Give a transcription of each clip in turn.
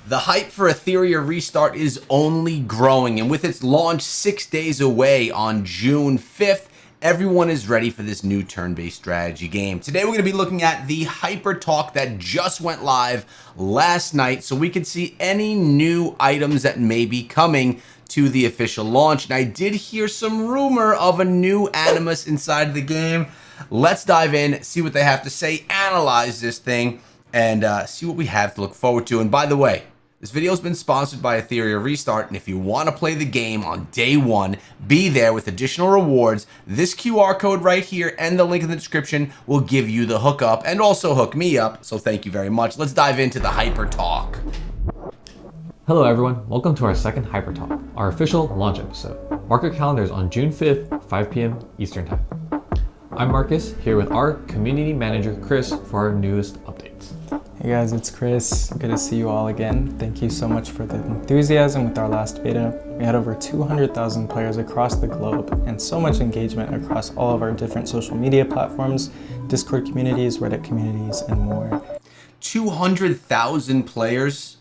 The hype for Etheria Restart is only growing, and with its launch 6 days away on June 5th, everyone is ready for this new turn-based strategy game. Today we're going to be looking at the Hyper Talk that just went live last night so we can see any new items that may be coming to the official launch. And I did hear some rumor of a new Animus inside the game. Let's dive in, see what they have to say, analyze this thing, and see what we have to look forward to. And by the way, this video has been sponsored by Etheria Restart, and if you want to play the game on day one, be there with additional rewards. This QR code right here and the link in the description will give you the hookup and also hook me up, so thank you very much. Let's dive into the Hyper Talk. Hello everyone, welcome to our second Hyper Talk, our official launch episode. Mark your calendars on June 5th, 5 p.m. Eastern Time. I'm Marcus, here with our community manager, Chris, for our newest updates. Hey guys, it's Chris. Good to see you all again. Thank you so much for the enthusiasm with our last beta. We had over 200,000 players across the globe and so much engagement across all of our different social media platforms, Discord communities, Reddit communities, and more. 200,000 players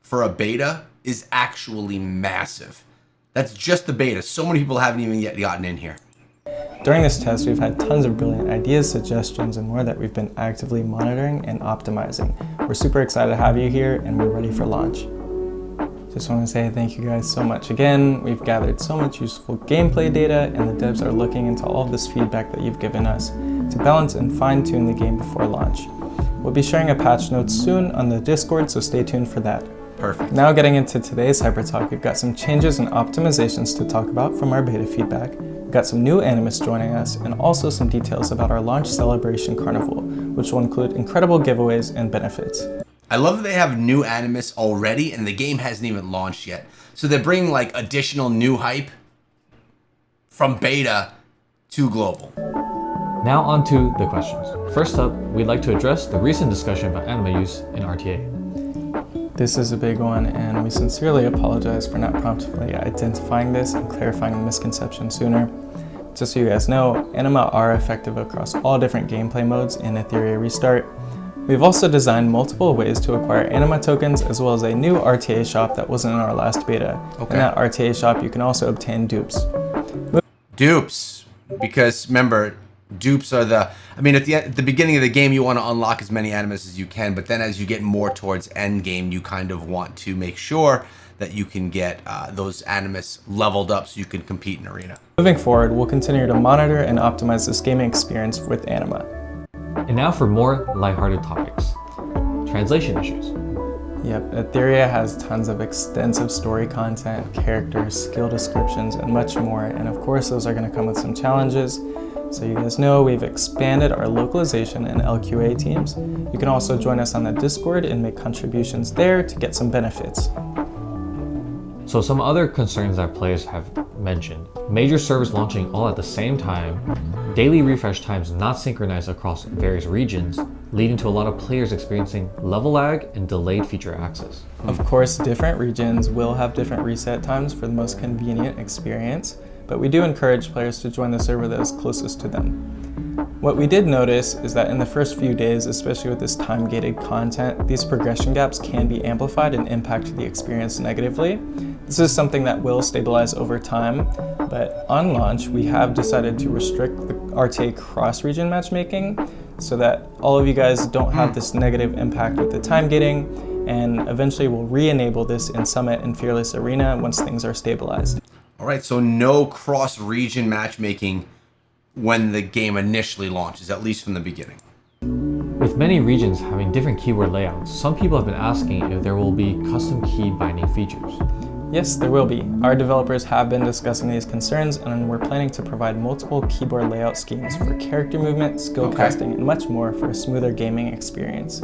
for a beta is actually massive. That's just the beta. So many people haven't even yet gotten in here. During this test, we've had tons of brilliant ideas, suggestions, and more that we've been actively monitoring and optimizing. We're super excited to have you here, and we're ready for launch. Just want to say thank you guys so much again. We've gathered so much useful gameplay data, and the devs are looking into all of this feedback that you've given us to balance and fine-tune the game before launch. We'll be sharing a patch notes soon on the Discord, so stay tuned for that. Perfect. Now getting into today's Hyper Talk, we've got some changes and optimizations to talk about from our beta feedback. We've got some new Animus joining us, and also some details about our launch celebration carnival, which will include incredible giveaways and benefits. I love that they have new Animus already, and the game hasn't even launched yet. So they're bringing like additional new hype from beta to global. Now on to the questions. First up, we'd like to address the recent discussion about anima use in RTA. This is a big one, and we sincerely apologize for not promptly identifying this and clarifying the misconception sooner. Just so you guys know, anima are effective across all different gameplay modes in Etheria Restart. We've also designed multiple ways to acquire anima tokens, as well as a new RTA shop that wasn't in our last beta. Okay. In that RTA shop, you can also obtain dupes. Dupes, because remember, dupes are at the beginning of the game you want to unlock as many Animus as you can, but then as you get more towards end game you kind of want to make sure that you can get those Animus leveled up so you can compete in arena. Moving forward, we'll continue to monitor and optimize this gaming experience with anima. And now for more lighthearted topics. Translation issues. Yep, Etheria has tons of extensive story content, characters, skill descriptions, and much more, and of course those are going to come with some challenges. So you guys know we've expanded our localization and LQA teams. You can also join us on the Discord and make contributions there to get some benefits. So some other concerns that players have mentioned. Major servers launching all at the same time, daily refresh times not synchronized across various regions, leading to a lot of players experiencing level lag and delayed feature access. Of course, different regions will have different reset times for the most convenient experience, but we do encourage players to join the server that is closest to them. What we did notice is that in the first few days, especially with this time-gated content, these progression gaps can be amplified and impact the experience negatively. This is something that will stabilize over time, but on launch, we have decided to restrict the RTA cross-region matchmaking so that all of you guys don't have this negative impact with the time gating, and eventually we'll re-enable this in Summit and Fearless Arena once things are stabilized. All right, so no cross-region matchmaking when the game initially launches, at least from the beginning. With many regions having different keyword layouts, some people have been asking if there will be custom key binding features. Yes, there will be. Our developers have been discussing these concerns, and we're planning to provide multiple keyboard layout schemes for character movement, skill casting, and much more for a smoother gaming experience.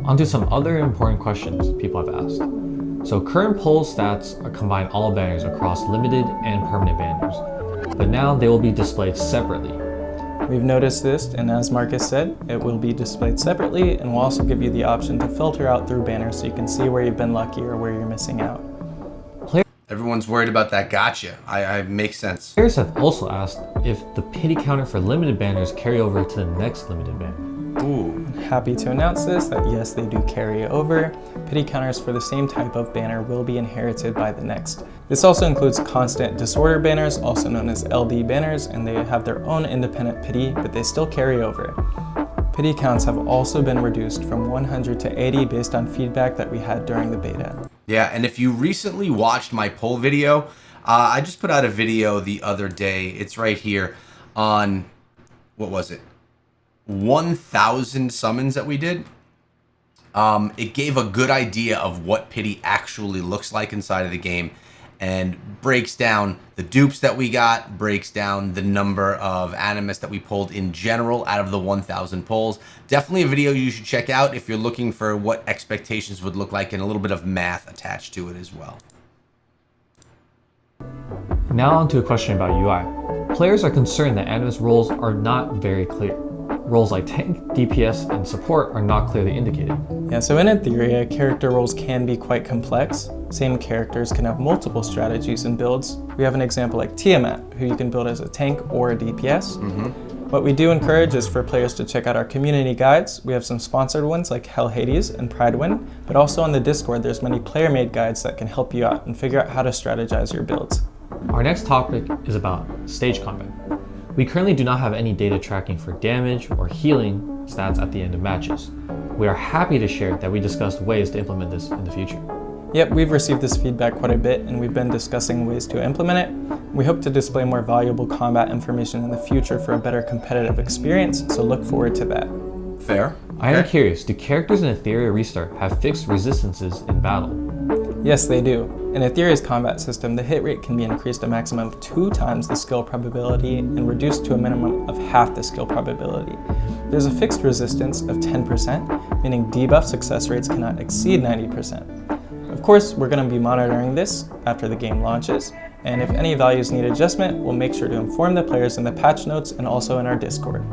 On to some other important questions people have asked. So current poll stats combine all banners across limited and permanent banners, but now they will be displayed separately. We've noticed this, and as Marcus said, it will be displayed separately, and we'll also give you the option to filter out through banners so you can see where you've been lucky or where you're missing out. Everyone's worried about that gotcha. I makes sense. Players have also asked if the pity counter for limited banners carry over to the next limited banner. Ooh. Happy to announce this, that yes, they do carry over. pity counters for the same type of banner will be inherited by the next. This also includes constant disorder banners, also known as LD banners, and they have their own independent pity, but they still carry over. Pity counts have also been reduced from 100 to 80 based on feedback that we had during the beta. Yeah, and if you recently watched my poll video, I just put out a video the other day. It's right here on, what was it? 1,000 summons that we did. It gave a good idea of what pity actually looks like inside of the game, and breaks down the dupes that we got, breaks down the number of Animus that we pulled in general out of the 1,000 pulls. Definitely a video you should check out if you're looking for what expectations would look like and a little bit of math attached to it as well. Now on to a question about UI. Players are concerned that Animus roles are not very clear. Roles like tank, DPS, and support are not clearly indicated. Yeah, so in Etheria, character roles can be quite complex. Same characters can have multiple strategies and builds. We have an example like Tiamat, who you can build as a tank or a DPS. What we do encourage is for players to check out our community guides. We have some sponsored ones like Hell Hades and Pridewind, but also on the Discord there's many player-made guides that can help you out and figure out how to strategize your builds. Our next topic is about stage combat. We currently do not have any data tracking for damage or healing stats at the end of matches. We are happy to share that we discussed ways to implement this in the future. Yep, we've received this feedback quite a bit and we've been discussing ways to implement it. We hope to display more valuable combat information in the future for a better competitive experience, so look forward to that. Fair. I am curious, do characters in Etheria Restart have fixed resistances in battle? Yes, they do. In Etheria's combat system, the hit rate can be increased a maximum of 2 times the skill probability and reduced to a minimum of half the skill probability. There's a fixed resistance of 10%, meaning debuff success rates cannot exceed 90%. Of course, we're going to be monitoring this after the game launches, and if any values need adjustment, we'll make sure to inform the players in the patch notes and also in our Discord.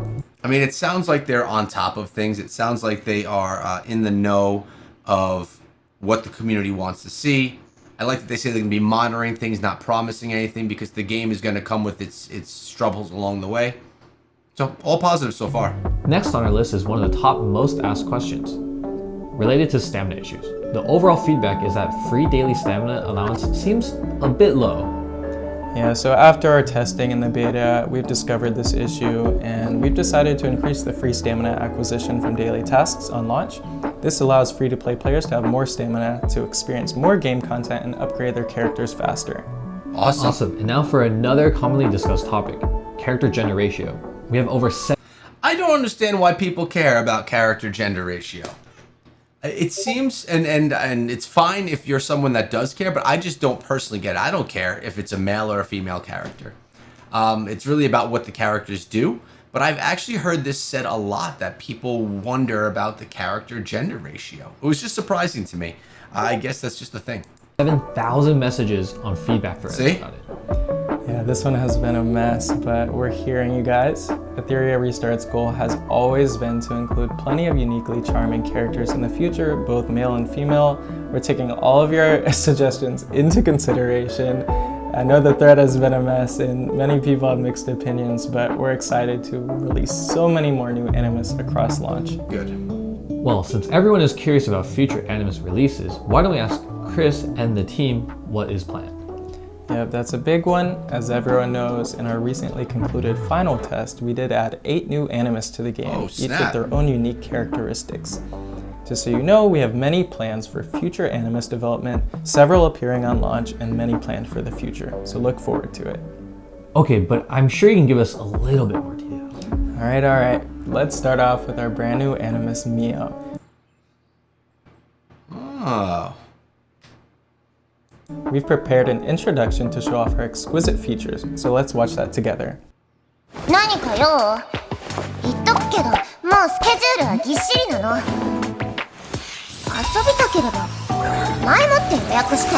I mean, it sounds like they're on top of things. It sounds like they are in the know of what the community wants to see. I like that they say they're going to be monitoring things, not promising anything, because the game is going to come with its struggles along the way. So, all positive so far. Next on our list is one of the top most asked questions, related to stamina issues. The overall feedback is that free daily stamina allowance seems a bit low. Yeah, so after our testing in the beta, we've discovered this issue and we've decided to increase the free stamina acquisition from daily tasks on launch. This allows free-to-play players to have more stamina to experience more game content and upgrade their characters faster. Awesome. And now for another commonly discussed topic, character gender ratio. We have over 7. I don't understand why people care about character gender ratio. It seems, and it's fine if you're someone that does care, but I just don't personally get it. I don't care if it's a male or a female character. It's really about what the characters do. But I've actually heard this said a lot, that people wonder about the character gender ratio. It was just surprising to me. I guess that's just a thing. 7,000 messages on feedback threads about it. Yeah, this one has been a mess, but we're hearing you guys. Etheria Restart's goal has always been to include plenty of uniquely charming characters in the future, both male and female. We're taking all of your suggestions into consideration. I know the thread has been a mess and many people have mixed opinions, but we're excited to release so many more new Animus across launch. Good. Well, since everyone is curious about future Animus releases, why don't we ask Chris and the team what is planned? Yep, that's a big one. As everyone knows, in our recently concluded final test, we did add 8 new Animus to the game, each with their own unique characteristics. Just so you know, we have many plans for future Animus development, several appearing on launch, and many planned for the future, so look forward to it. Okay, but I'm sure you can give us a little bit more detail. All right. Let's start off with our brand new Animus Meow. Oh. We've prepared an introduction to show off her exquisite features, so let's watch that together. 何かよ、言っとくけど、もうスケジュールはぎっしりなの。遊びたければ前もって予約して。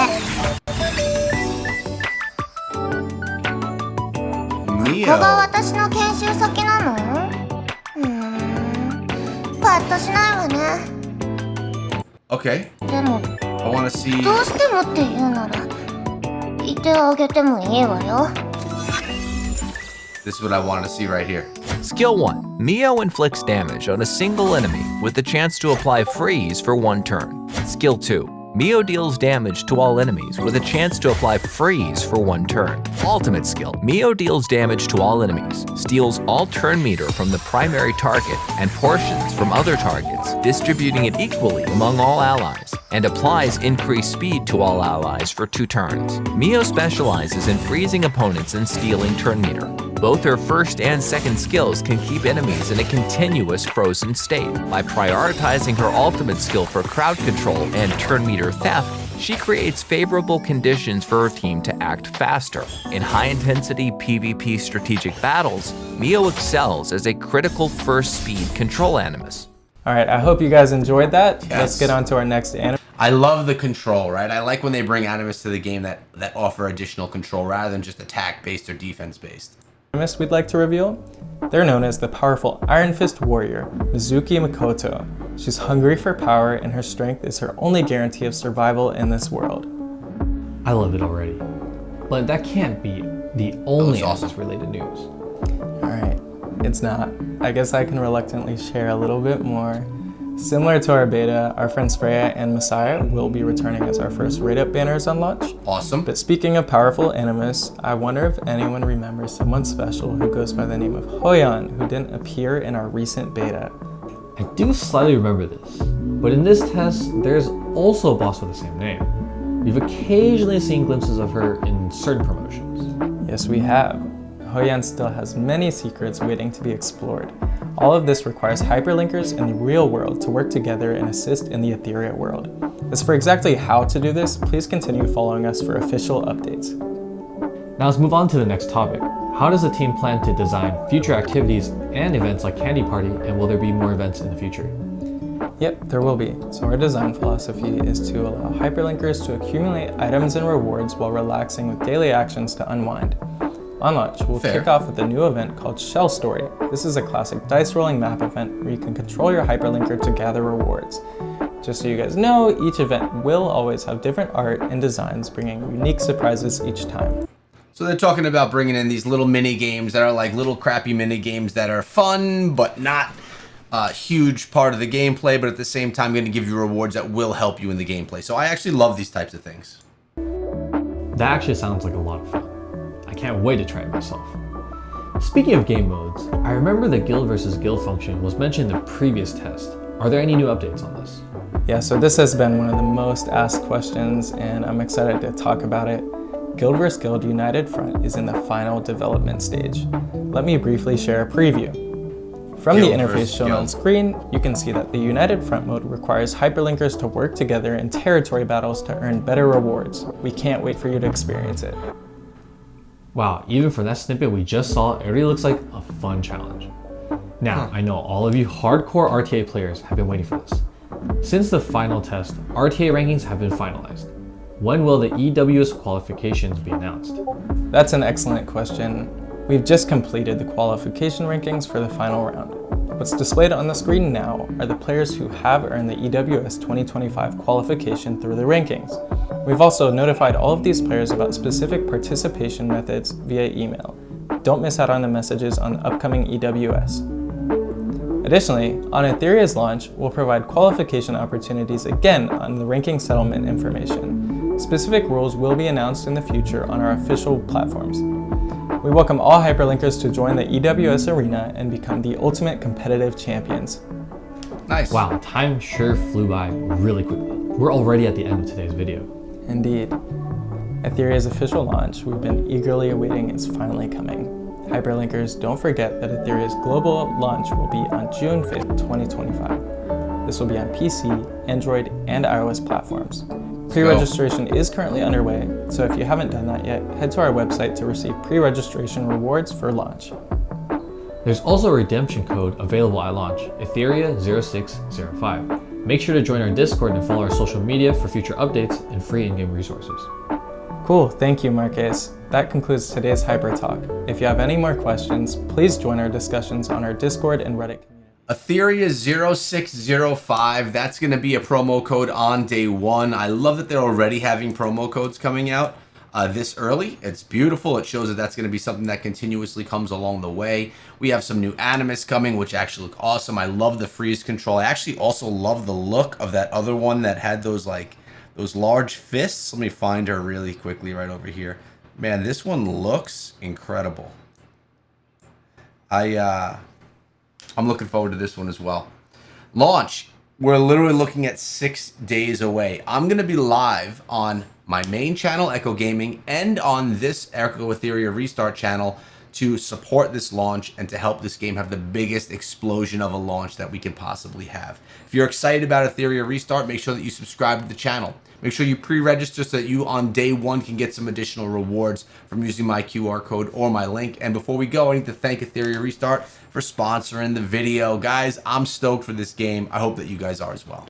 ここが私の研修先なの？パッとしないわね。Okay. でも I want to see. どうしてもって言うなら言ってあげてもいいわよ。This is what I want to see right here. Skill 1. Meow inflicts damage on a single enemy with the chance to apply freeze for 1 turn. Skill Skill 2. Mio deals damage to all enemies with a chance to apply freeze for 1 turn. Ultimate skill. Mio deals damage to all enemies, steals all turn meter from the primary target and portions from other targets, distributing it equally among all allies, and applies increased speed to all allies for 2 turns. Mio specializes in freezing opponents and stealing turn meter. Both her first and second skills can keep enemies in a continuous frozen state. By prioritizing her ultimate skill for crowd control and turn meter theft, she creates favorable conditions for her team to act faster. In high-intensity PvP strategic battles, Mio excels as a critical first speed control Animus. All right, I hope you guys enjoyed that. Yes. Let's get on to our next anime. I love the control, right? I like when they bring Animus to the game that offer additional control rather than just attack-based or defense-based. We'd like to reveal. They're known as the powerful Iron Fist warrior, Mizuki Makoto. She's hungry for power and her strength is her only guarantee of survival in this world. I love it already. But that can't be the only awesome. Animus-related news. Alright, it's not. I guess I can reluctantly share a little bit more. Similar to our beta, our friends Freya and Messiah will be returning as our first rate-up banners on launch. Awesome. But speaking of powerful Animus, I wonder if anyone remembers someone special who goes by the name of Hoyan, who didn't appear in our recent beta. I do slightly remember this, but in this test, there's also a boss with the same name. We've occasionally seen glimpses of her in certain promotions. Yes, we have. Hoyan still has many secrets waiting to be explored. All of this requires hyperlinkers in the real world to work together and assist in the Etheria world. As for exactly how to do this, please continue following us for official updates. Now let's move on to the next topic. How does the team plan to design future activities and events like Candy Party, and will there be more events in the future? Yep, there will be. So our design philosophy is to allow hyperlinkers to accumulate items and rewards while relaxing with daily actions to unwind. On launch, we'll kick off with a new event called Shell Story. This is a classic dice rolling map event where you can control your hyperlinker to gather rewards. Just so you guys know, each event will always have different art and designs, bringing unique surprises each time. So they're talking about bringing in these little mini games that are like little crappy mini games that are fun, but not a huge part of the gameplay, but at the same time going to give you rewards that will help you in the gameplay. So I actually love these types of things. That actually sounds like a lot of fun. I can't wait to try it myself. Speaking of game modes, I remember the guild versus guild function was mentioned in the previous test. Are there any new updates on this? Yeah, so this has been one of the most asked questions and I'm excited to talk about it. Guild vs Guild United Front is in the final development stage. Let me briefly share a preview. From the interface shown on screen, you can see that the United Front mode requires hyperlinkers to work together in territory battles to earn better rewards. We can't wait for you to experience it. Wow, even from that snippet we just saw, it really looks like a fun challenge. Now, I know all of you hardcore RTA players have been waiting for this. Since the final test, RTA rankings have been finalized. When will the EWS qualifications be announced? That's an excellent question. We've just completed the qualification rankings for the final round. What's displayed on the screen now are the players who have earned the EWS 2025 qualification through the rankings. We've also notified all of these players about specific participation methods via email. Don't miss out on the messages on the upcoming EWS. Additionally, on Etheria's launch, we'll provide qualification opportunities again on the ranking settlement information. Specific rules will be announced in the future on our official platforms. We welcome all hyperlinkers to join the EWS arena and become the ultimate competitive champions. Nice. Wow, time sure flew by really quickly. We're already at the end of today's video. Indeed. Etheria's official launch we've been eagerly awaiting is finally coming. Hyperlinkers, don't forget that Etheria's global launch will be on June 5th, 2025. This will be on PC, Android, and iOS platforms. Pre-registration is currently underway, so if you haven't done that yet, head to our website to receive pre-registration rewards for launch. There's also a redemption code available at launch, Etheria0605. Make sure to join our Discord and follow our social media for future updates and free in-game resources. Cool, thank you Marquez. That concludes today's Hyper Talk. If you have any more questions, please join our discussions on our Discord and Reddit community. Etheria 0605, that's going to be a promo code on day one. I love that they're already having promo codes coming out. this early. It's beautiful. It shows that that's going to be something that continuously comes along the way. We have some new Animus coming, which actually look awesome. I love the freeze control. I actually also love the look of that other one that had those large fists. Let me find her really quickly right over here. Man, this one looks incredible. I'm looking forward to this one as well. Launch. We're literally looking at 6 days away. I'm going to be live on my main channel, Echo Gaming, and on this Echo Etheria Restart channel to support this launch and to help this game have the biggest explosion of a launch that we can possibly have. If you're excited about Etheria Restart, make sure that you subscribe to the channel. Make sure you pre-register so that you on day one can get some additional rewards from using my QR code or my link. And before we go, I need to thank Etheria Restart for sponsoring the video. Guys, I'm stoked for this game. I hope that you guys are as well.